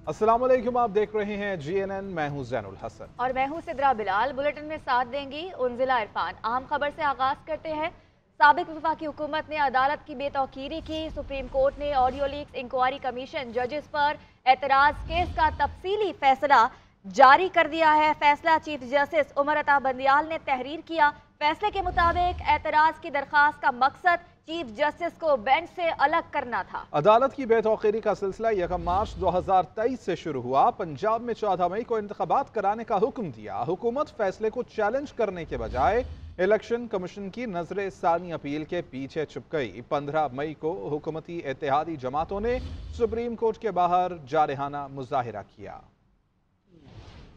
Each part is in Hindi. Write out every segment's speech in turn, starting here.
अस्सलाम वालेकुम, आप देख रहे हैं GNN। मैं हूं जैनुल हसन और मैं हूं सिद्रा बिलाल। बुलेटिन में साथ देंगी उन्जिला इरफान। अहम खबर से आगाज करते हैं। साबिक वफाकी हुकूमत ने अदालत की बेतौकीरी की। सुप्रीम कोर्ट ने ऑडियो लीक्स इंक्वायरी कमीशन जजेस पर एतराज केस का तफसीली फैसला जारी कर दिया है। फैसला चीफ जस्टिस उमर अता बंदियाल ने तहरीर किया। फैसले के मुताबिक एतराज की दरखास्त का मकसद चीफ जस्टिस को बेंच से अलग करना था। अदालत की बेतौकीरी का सिलसिला 1 मार्च 2023 से शुरू हुआ। पंजाब में 14 मई को इंतखाबात कराने का हुक्म दिया। हुकूमत फैसले को चैलेंज करने के बजाय इलेक्शन कमीशन की नजर सानी अपील के पीछे छुप गई। 15 मई को हुकूमती इत्तेहादी जमातों ने सुप्रीम कोर्ट के बाहर जारहाना मुजाहिरा किया।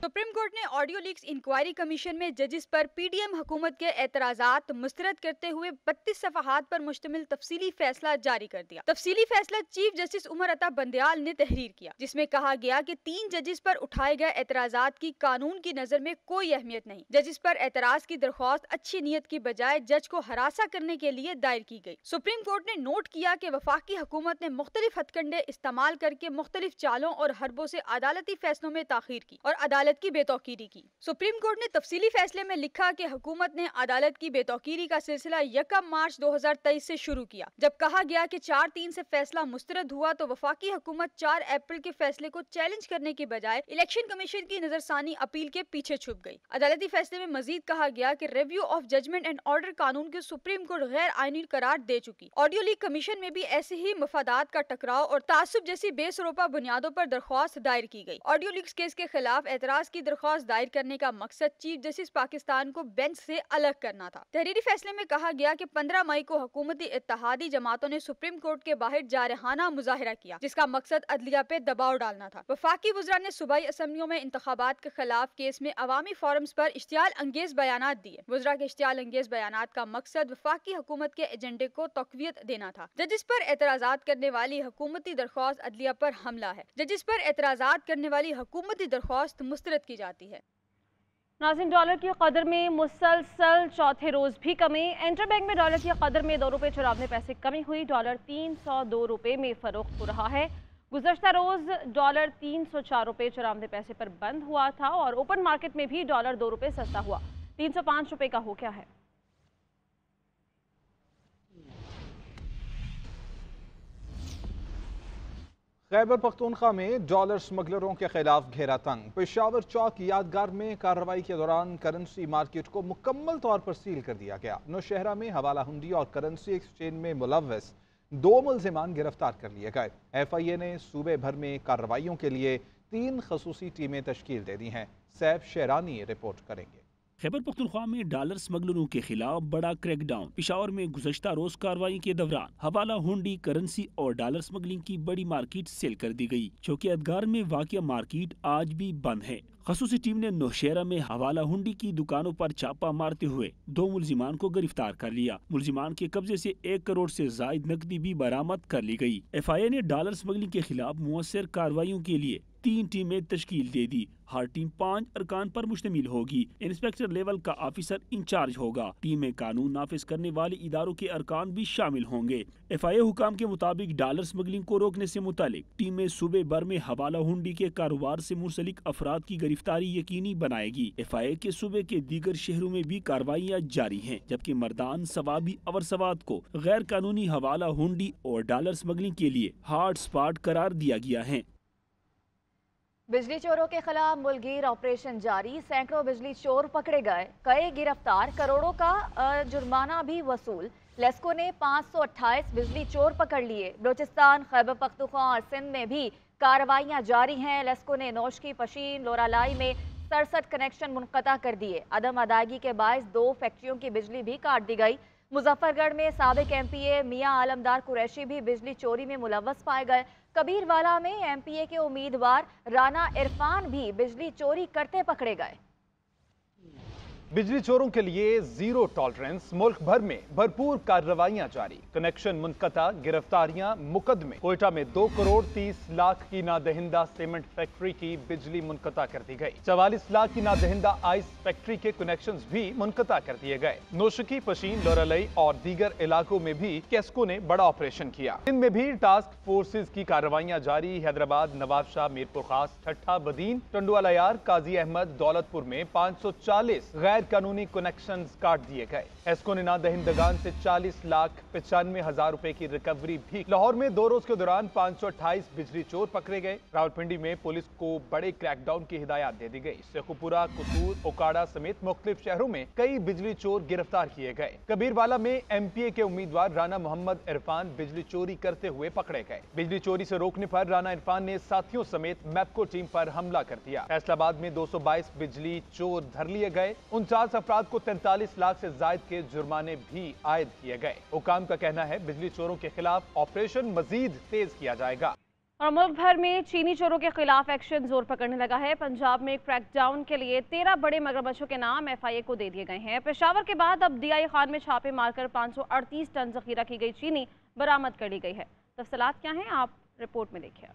सुप्रीम कोर्ट ने ऑडियो लीक्स इंक्वायरी कमीशन में जजेस पर पीडीएम हुकूमत के एतराजात मुस्तरद करते हुए 32 सफ़हात पर मुश्तमिल तफसीली फैसला जारी कर दिया। तफसीली फैसला चीफ जस्टिस उमर अता बंदियाल ने तहरीर किया, जिसमें कहा गया कि 3 जजेस पर उठाए गए एतराजात की कानून की नजर में कोई अहमियत नहीं। जजेस पर एतराज की दरख्वास्त अच्छी नीयत की बजाय जज को हरासा करने के लिए दायर की गई। सुप्रीम कोर्ट ने नोट किया कि वफाकी हुकूमत ने मुख्तलिफ हथकंडे इस्तेमाल करके मुख्तलिफ चालों और हरबों से अदालती फैसलों में ताखीर की और अदालत की बेतौकीरी की। सुप्रीम कोर्ट ने तफसीली फैसले में लिखा कि हुकूमत ने अदालत की बेतौकीरी का सिलसिला 1 मार्च 2023 से शुरू किया। जब कहा गया कि 4-3 से फैसला मुस्तरद हुआ तो वफाकी हुकूमत 4 अप्रैल के फैसले को चैलेंज करने के बजाय इलेक्शन कमीशन की नजरसानी अपील के पीछे छुप गई। अदालती फैसले में मजीद कहा गया कि review of judgment and order कानून के सुप्रीम कोर्ट गैर आईनी करार दे चुकी। ऑडियो लीक कमीशन में भी ऐसे ही मफादात का टकराव और तासुब जैसी बेसरोपा बुनियादों पर दरख्वास्त दायर की गई। ऑडियो लीक्स केस के खिलाफ एतराज की दरख्वास्त दायर करने का मकसद चीफ जस्टिस पाकिस्तान को बेंच से अलग करना था। तहरीरी फैसले में कहा गया कि 15 मई को हुकूमती इत्तेहादी जमातों ने सुप्रीम कोर्ट के बाहर जारहाना मुजाहिरा किया, जिसका मकसद अदलिया पे दबाव डालना था। वफाकी वज़रा ने सूबाई असम्बलियों में इंतखाबात के खिलाफ केस में अवामी फोरम्स पर इश्तियाल अंगेज बयानात दिए। वज़रा के इश्तियाल अंगेज बयानात का मकसद वफाकी हुकूमत के एजेंडे को तक़वियत देना था। जजिस पर एतराजात करने वाली हुकूमती दरख्वास्त अदलिया पर हमला है। जजिस पर एतराजात करने वाली हुकूमती दरख्वास्त मुस्तरद की जाती है। नाज़रीन, डॉलर की कदर में मुसलसल चौथे रोज भी कमी। इंटरबैंक में डॉलर की कदर में 2 रुपये 94 पैसे कमी हुई। डॉलर 302 रुपये में फरोख्त हो रहा है। गुज़श्ता रोज डॉलर 304 रुपये 94 पैसे पर बंद हुआ था और ओपन मार्केट में भी डॉलर 2 रुपये सस्ता हुआ, 305 रुपये का हो गया है। खैबर पख्तूनख्वा में डॉलर स्मगलरों के खिलाफ घेरा तंग। पेशावर चौक यादगार में कार्रवाई के दौरान करेंसी मार्केट को मुकम्मल तौर पर सील कर दिया गया। नौशहरा में हवाला हुंडी और करेंसी एक्सचेंज में मुलव्वस 2 मुल्जिमान गिरफ्तार कर लिए गए। FIA ने सूबे भर में कार्रवाइयों के लिए 3 खसूसी टीमें तश्कील दे दी हैं। सैफ शेरानी रिपोर्ट करेंगे। खैबर पख्तूनख्वा में डॉलर स्मगलरों के खिलाफ बड़ा क्रैकडाउन। पेशावर में गुज़श्ता रोज कार्रवाई के दौरान हवाला हुंडी, करेंसी और डॉलर स्मगलिंग की बड़ी मार्केट सील कर दी गई। चौकी यादगार में वाक़िया मार्केट आज भी बंद है। खसूसी टीम ने नौशहरा में हवाला हुंडी की दुकानों पर छापा मारते हुए 2 मुल्जिमान को गिरफ्तार कर लिया। मुल्जिमान के कब्जे से 1 करोड़ से जायद नकदी भी बरामद कर ली गई। FIA ने डॉलर स्मगलिंग के खिलाफ मुअस्सर कार्रवाइयों के लिए 3 टीमें तश्कील दे दी। हर टीम 5 अरकान पर मुश्तमिल होगी। इंस्पेक्टर लेवल का ऑफिसर इंचार्ज होगा। टीम में कानून नाफिज करने वाले इदारों के अरकान भी शामिल होंगे। FIA हुकाम के मुताबिक डॉलर स्मगलिंग को रोकने से मुतालिक टीम में सूबे भर में हवाला हुंडी के कारोबार से मुंसलिक अफराद की गिरफ्तारी यकीनी बनाएगी। FIA के सूबे के दीगर शहरों में भी कार्रवाइयाँ जारी हैं, जबकि मर्दान सवाबी अवर सवाद को गैर कानूनी हवाला हुंडी और डॉलर स्मगलिंग के लिए हॉट स्पॉट करार दिया गया है। बिजली चोरों के खिलाफ मुलगीर ऑपरेशन जारी। सैकड़ों बिजली चोर पकड़े गए, कई गिरफ्तार, करोड़ों का जुर्माना भी वसूल। लेस्को ने 528 बिजली चोर पकड़ लिए। बलोचिस्तान, खैबर पख्तूनख्वा और सिंध में भी कार्रवाइयां जारी हैं। लेस्को ने नौशकी, पशीन, लोरालाई में 67 कनेक्शन मुनक़ता कर दिए। अदम अदायगी के बायस 2 फैक्ट्रियों की बिजली भी काट दी गई। मुजफ्फरगढ़ में साबिक MPA मियां आलमदार कुरैशी भी बिजली चोरी में मुलव्वस पाए गए। कबीरवाला में MPA के उम्मीदवार राना इरफान भी बिजली चोरी करते पकड़े गए। बिजली चोरों के लिए जीरो टॉलरेंस, मुल्क भर में भरपूर कार्रवाइयां जारी, कनेक्शन मुनक़ता, गिरफ्तारियां, मुकदमे। कोयटा में 2 करोड़ 30 लाख की नादहिंदा सीमेंट फैक्ट्री की बिजली मुनक़ता कर दी गई। 44 लाख की नादहिंदा आइस फैक्ट्री के कनेक्शंस भी मुनक़ता कर दिए गए। नौशकी, पशीन, लोरलई और दीगर इलाकों में भी केस्को ने बड़ा ऑपरेशन किया। इनमें भी टास्क फोर्सेज की कार्रवाइयां जारी। हैदराबाद, नवाबशाह, मीरपुर खास, ठट्ठा, बदीन, टंडुआला यार, काजी अहमद, दौलतपुर में 540 गैर कानूनी कनेक्शंस काट दिए गए। एस्को ने नादहिंदगान से 40,95,000 रुपए की रिकवरी भी। लाहौर में 2 रोज के दौरान 528 बिजली चोर पकड़े गए। रावलपिंडी में पुलिस को बड़े क्रैकडाउन की हिदायत दे दी गई। शेखुपुरा, कसूर, ओकाड़ा समेत मुख्तलिफ शहरों में कई बिजली चोर गिरफ्तार किए गए। कबीरवाला में MPA के उम्मीदवार राना मोहम्मद इरफान बिजली चोरी करते हुए पकड़े गए। बिजली चोरी से रोकने पर राना इरफान ने साथियों समेत मैपको टीम पर हमला कर दिया। फैसलाबाद में 222 बिजली चोर धर लिए गए। 49 अफराद को 43 लाख से जायद के जुर्माने भी आयद किए गए। हुकाम का कहना है बिजली चोरों के खिलाफ ऑपरेशन मजीद तेज किया जाएगा। और मुल्क भर में चीनी चोरों के खिलाफ एक्शन जोर पकड़ने लगा है। पंजाब में क्रैकडाउन के लिए 13 बड़े मगरमच्छों के नाम FIA को दे दिए गए हैं। पेशावर के बाद अब DI खान में छापे मारकर 538 टन जखीरा की गई चीनी बरामद कर ली गई है। तफसीलात क्या हैं, आप रिपोर्ट में देखिए।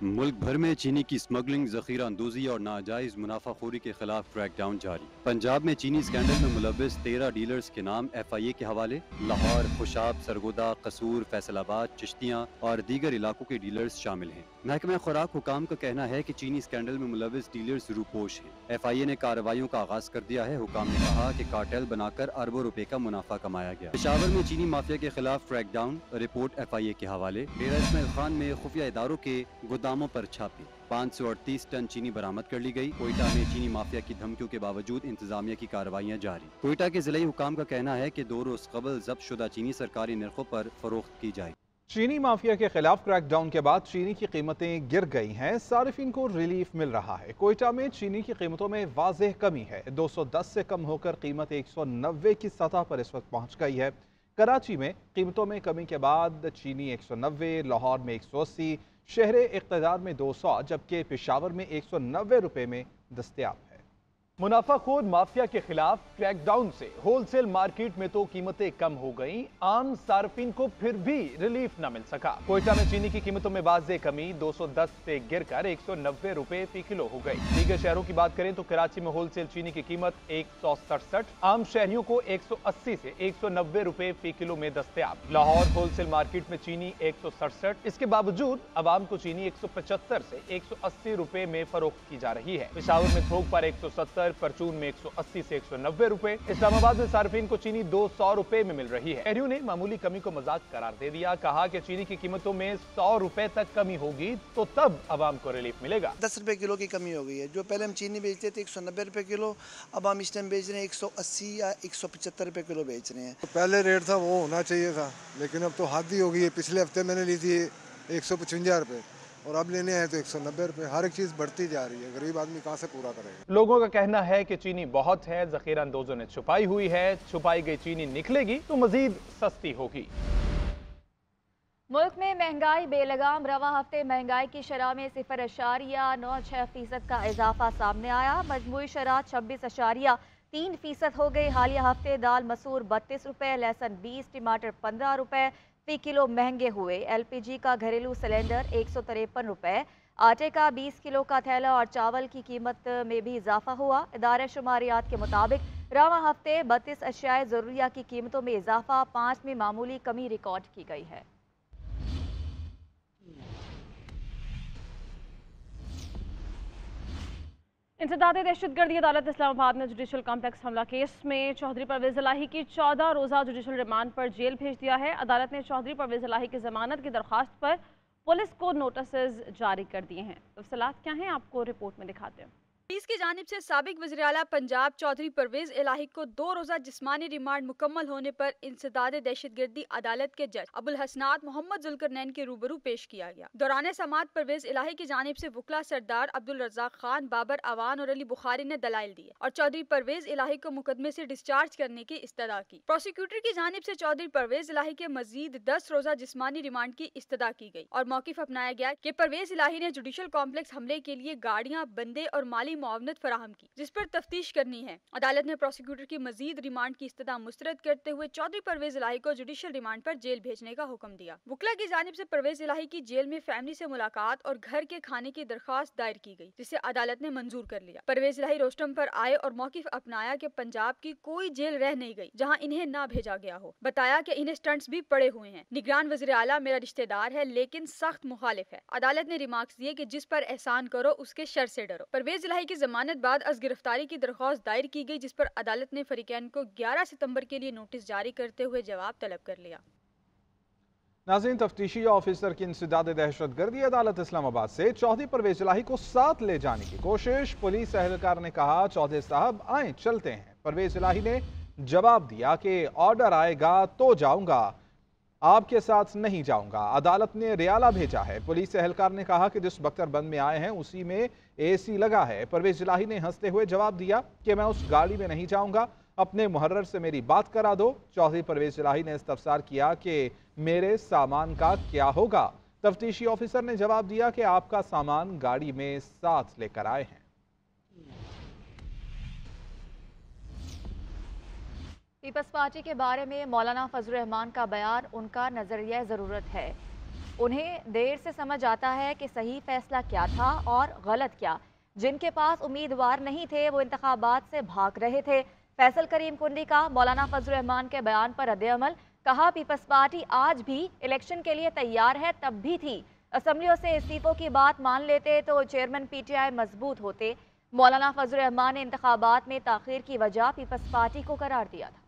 मुल्क भर में चीनी की स्मगलिंग, जखीरा अंदोजी और नाजायज मुनाफाखोरी के खिलाफ क्रैकडाउन जारी। पंजाब में चीनी स्कैंडल में मुलविस 13 डीलर्स के नाम FIA के हवाले। लाहौर, खुशाब, सरगोदा, कसूर, फैसलाबाद, चिश्तियाँ और दीगर इलाकों के डीलर्स शामिल हैं। महकमा खुराक हुकाम का कहना है कि चीनी स्कैंडल में मुलविस डीलर्स रूपोश हैं। FIA ने कार्रवाइयों का आगाज कर दिया है। हुकाम ने कहा कि कार्टेल बनाकर अरबों रुपए का मुनाफा कमाया गया। पेशावर में चीनी माफिया के खिलाफ क्रैकडाउन, रिपोर्ट FIA के हवाले। डेरा इस्माइल खान में खुफिया इदारों के गोदामों पर छापे, 538 टन चीनी बरामद कर ली गई। कोयटा में चीनी माफिया की धमकियों के बावजूद इंतजामिया की कार्रवाइयां जारी। कोयटा के जिला हुकाम का कहना है कि 2 रोज कबल जब्त शुदा चीनी सरकारी निर्खों पर फरोख्त की जाए। चीनी माफिया के खिलाफ क्रैकडाउन के बाद चीनी की कीमतें गिर गई हैं। सारिफिन को रिलीफ मिल रहा है। कोयटा में चीनी की कीमतों में वाज़ेह कमी है। 210 से कम होकर कीमत 190 की सतह पर इस वक्त पहुंच गई है। कराची में कीमतों में कमी के बाद चीनी 190, लाहौर में 180, शहर इक़्तिदार में 200 जबकि पेशावर में 190 रुपए में दस्तयाब है। मुनाफाखोर माफिया के खिलाफ क्रैकडाउन से होलसेल मार्केट में तो कीमतें कम हो गईं, आम सार्फिन को फिर भी रिलीफ न मिल सका। कोयटा में चीनी की कीमतों में वाज़ेह कमी, 210 से गिरकर 190 रुपए फी किलो हो गई। दीगर शहरों की बात करें तो कराची में होलसेल चीनी की कीमत 167, आम शहरियों को 180 से 190 रुपए फी किलो में दस्तयाब। लाहौर होलसेल मार्केट में चीनी 167, इसके बावजूद अवाम को चीनी 175 से 180 रुपए में फरोख्त की जा रही है। पेशावर में थोक पर 170, परचून में 180 से 190 रुपए। इस्लामाबाद में सार्फिन को चीनी 200 रुपए में मिल रही है। शहरियों ने मामूली कमी को मजाक करार दे दिया। कहा कि चीनी की कीमतों में 100 रुपए तक कमी होगी तो तब अवाम को रिलीफ मिलेगा। 10 रुपए किलो की कमी हो गई है। जो पहले हम चीनी बेचते थे 190 रुपए किलो, अब हम इस टाइम बेच रहे हैं 180 या 175 रुपए किलो बेच रहे हैं। तो पहले रेट था वो होना चाहिए था, लेकिन अब तो हद ही हो गई है। पिछले हफ्ते मैंने ली थी 155 रुपए और अब लेने आए तो 190 रुपए। हर एक चीज बढ़ती जा रही है, गरीब आदमी कहाँ से पूरा करेगा। लोगों का कहना है कि चीनी बहुत है, जखीरा अंदोजों ने छुपाई हुई है। छुपाई गई चीनी निकलेगी तो मजीद सस्ती होगी। मुल्क में महंगाई बेलगाम, रवा हफ्ते महंगाई की शरह में 0.96% का इजाफा सामने आया। मजमूई शरह 26.3% हो गई। हालिया हफ्ते दाल मसूर 32 रुपए, लहसुन 20, टमाटर 15 रुपए फी किलो महंगे हुए। LPG का घरेलू सिलेंडर 153 रुपए, आटे का 20 किलो का थैला और चावल की कीमत में भी इजाफा हुआ। इदारे शुमारियात के मुताबिक रवा हफ्ते 32 अशियाए ज़रूरिया की कीमतों में इजाफा, 5 में मामूली कमी रिकॉर्ड की गई है। इंसदाद दहशतगर्दी अदालत इस्लामाबाद में जुडिशल कॉम्प्लेक्स हमला केस में चौधरी परवेज इलाही की 14 रोज़ा जुडिशल रिमांड पर जेल भेज दिया है। अदालत ने चौधरी परवेज इलाही की जमानत की दरख्वास्त पर पुलिस को नोटिस जारी कर दिए हैं। तफसीलात क्या हैं, आपको रिपोर्ट में दिखाते हैं। पुलिस की जानिब से साबिक वज़ीर आला पंजाब चौधरी परवेज इलाही को 2 रोज़ा जिस्मानी रिमांड मुकम्मल होने पर इंसदाद दहशतगर्दी अदालत के जज अबुल हसनात मोहम्मद जुल्करनैन के रूबरू पेश किया गया। दौरान समाअत परवेज इलाही की जानिब से वकला सरदार अब्दुल रज़ाक खान, बाबर अवान और अली बुखारी ने दलाइल दिए और चौधरी परवेज इलाही को मुकदमे से डिस्चार्ज करने की इस्तदा की। प्रोसिक्यूटर की जानिब से चौधरी परवेज इलाही के मजीद 10 रोज़ा जिस्मानी रिमांड की इस्तदा की गई और मौकिफ अपनाया गया कि परवेज इलाही ने जुडिशल कॉम्प्लेक्स हमले के लिए गाड़ियाँ, बंदे और माली मुआवनत फराहम की, जिस पर तफ्तीश करनी है। अदालत ने प्रोसिक्यूटर की मजीद रिमांड की इस्तदा मुस्तरद करते हुए चौधरी परवेज इलाही को जुडिशल रिमांड पर जेल भेजने का हुक्म दिया। वकला की जानिब से परवेज इलाही की जेल में फैमिली से मुलाकात और घर के खाने की दरख्वास्त दायर की गई, जिसे अदालत ने मंजूर कर लिया। परवेज इलाही रोस्टम पर आए और मौकिफ अपनाया कि पंजाब की कोई जेल रह नहीं गई जहां इन्हें ना भेजा गया हो। बताया कि इन्हें स्टंट्स भी पड़े हुए हैं। निगरान वज़ीर आला मेरा रिश्तेदार है लेकिन सख्त मुखालिफ है। अदालत ने रिमार्क्स दिए कि जिस पर एहसान करो उसके शर से डरो। परवेज इलाही की जमानत बाद अज गिरफ्तारी की दरख्वास्त दायर की गई, जिस पर अदालत ने फरीकैन को 11 सितंबर के लिए नोटिस जारी करते हुए जवाब तलब कर लिया। नाज़रीन, तफ्तीशी ऑफिसर की इंसदाद दहशतगर्दी अदालत इस्लामाबाद से चौधरी परवेज इलाही को साथ ले जाने की कोशिश। पुलिस एहलकार ने कहा, चौधरी साहब आए चलते हैं। परवेज इलाही ने जवाब दिया कि ऑर्डर आएगा तो जाऊंगा, आपके साथ नहीं जाऊंगा। अदालत ने रियाला भेजा है। पुलिस एहलकार ने कहा कि जिस बख्तरबंद में आए हैं उसी में AC लगा है। परवेज इलाही ने हंसते हुए जवाब दिया कि मैं उस गाड़ी में नहीं जाऊंगा, अपने मुहर्रर से मेरी बात करा दो। चौधरी परवेज इलाही ने इस्तफसार किया कि मेरे सामान का क्या होगा। तफ्तीशी ऑफिसर ने जवाब दिया कि आपका सामान गाड़ी में साथ लेकर आए हैं। पीपल्स पार्टी के बारे में मौलाना फजल रहमान का बयान उनका नजरिया ज़रूरत है। उन्हें देर से समझ आता है कि सही फैसला क्या था और गलत क्या। जिनके पास उम्मीदवार नहीं थे वो इंतखाबात से भाग रहे थे। फैसल करीम कुंडी का मौलाना फजल रहमान के बयान पर रद्द-ए-अमल। कहा, पीपल्स पार्टी आज भी इलेक्शन के लिए तैयार है, तब भी थी। असम्बलियों से इस्तीफों की बात मान लेते तो चेयरमैन PTI मजबूत होते। मौलाना फजल रहमान ने इंतखाबात में ताखीर की वजह पीपल्स पार्टी को करार दिया था।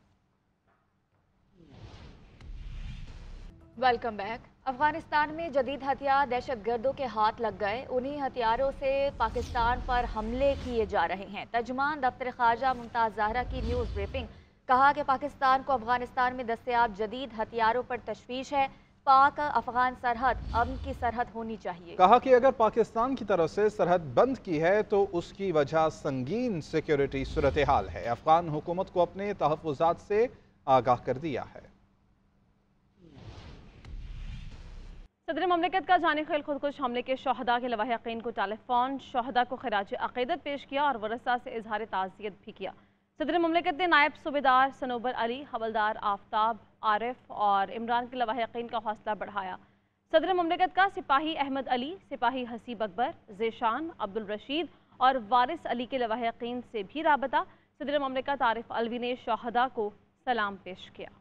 Welcome back. अफगानिस्तान में जदीद हथियार दहशतगर्दों के हाथ लग गए। उन्हीं हथियारों से पाकिस्तान पर हमले किए जा रहे हैं। तर्जुमान दफ्तर खारजा मुमताज़ ज़हरा की न्यूज़ ब्रीफिंग। कहा कि पाकिस्तान को अफगानिस्तान में दस्तयाब जदीद हथियारों पर तशवीश है। पाक अफगान सरहद अमन की सरहद होनी चाहिए। कहा कि अगर पाकिस्तान की तरफ से सरहद बंद की है तो उसकी वजह संगीन सिक्योरिटी सूरत हाल है। अफगान हुकूमत को अपने तहफ़्फ़ुज़ात से आगाह कर दिया है। सदर ममलिकत का जाने खेल खुदकुश हमले के शहदा के लवाहिकीन को टेलीफोन, शहदा को खराज अक़ीदत पेश किया और वरसा से इजहार ताज़ियत भी किया। सदर ममलिकत ने नायब सूबेदार सनोबर अली, हवलदार आफ्ताब, आरिफ और इमरान के लवाहिकीन का हौसला बढ़ाया। सदर ममलिकत का सिपाही अहमद अली, सिपाही हसीब अकबर, ज़ेशान, अब्दुल रशीद और वारिस अली के लवाहिकीन से भी राबता। सदर ममलिकत आरिफ अलवी ने शहदा को सलाम पेश किया।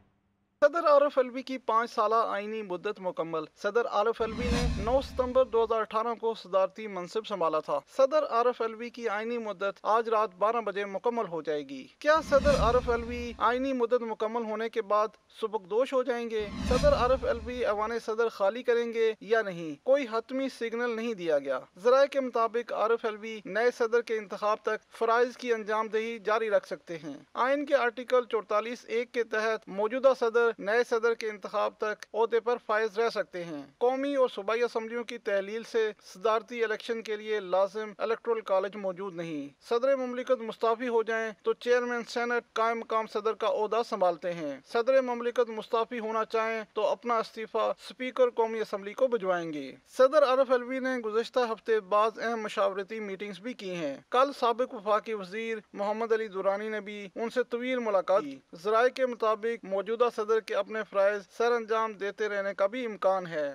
सदर आरिफ अलवी की 5 साला आईनी मुद्दत मुकम्मल। सदर आरिफ अलवी ने 9 सितंबर 2018 को सदारती मनसिब संभाला था। सदर आरिफ अलवी की आईनी मुद्दत आज रात 12 बजे मुकम्मल हो जाएगी। क्या सदर आरिफ अलवी आईनी मुद्दत मुकम्मल होने के बाद सुबकदोश हो जाएंगे? सदर आरिफ अलवी ऐवान सदर खाली करेंगे या नहीं, कोई हतमी सिग्नल नहीं दिया गया। ज़राए के मुताबिक आरिफ अलवी नए सदर के इंतखाब तक फराइज की अंजामदही जारी रख सकते हैं। आइन के आर्टिकल 44(1) के तहत मौजूदा सदर नए सदर के इंतखाब तक ओहदे पर फायज रह सकते हैं। कौमी और सूबाई असम्बलियों की तहलील से सदारती इलेक्शन के लिए लाजिम इलेक्टोरल कॉलेज मौजूद नहीं। सदर मुमलिकत मुस्ताफी हो जाएं तो चेयरमैन सेनेट कायम मकाम सदर का ओहदा संभालते हैं। सदर मुमलिकत मुस्ताफी होना चाहें तो अपना इस्तीफा स्पीकर कौमी असम्बली को भिजवाएंगे। सदर आरिफ अलवी ने गुज़श्ता हफ्ते बाद अहम मशावरती मीटिंग्स भी की हैं। कल साबिक वफाकी वजीर मोहम्मद अली दुरानी ने भी उनसे तवील मुलाकात की। ज़राए के मुताबिक मौजूदा सदर के अपने फ़राइज़ सर अंजाम देते रहने का भी इम्कान है।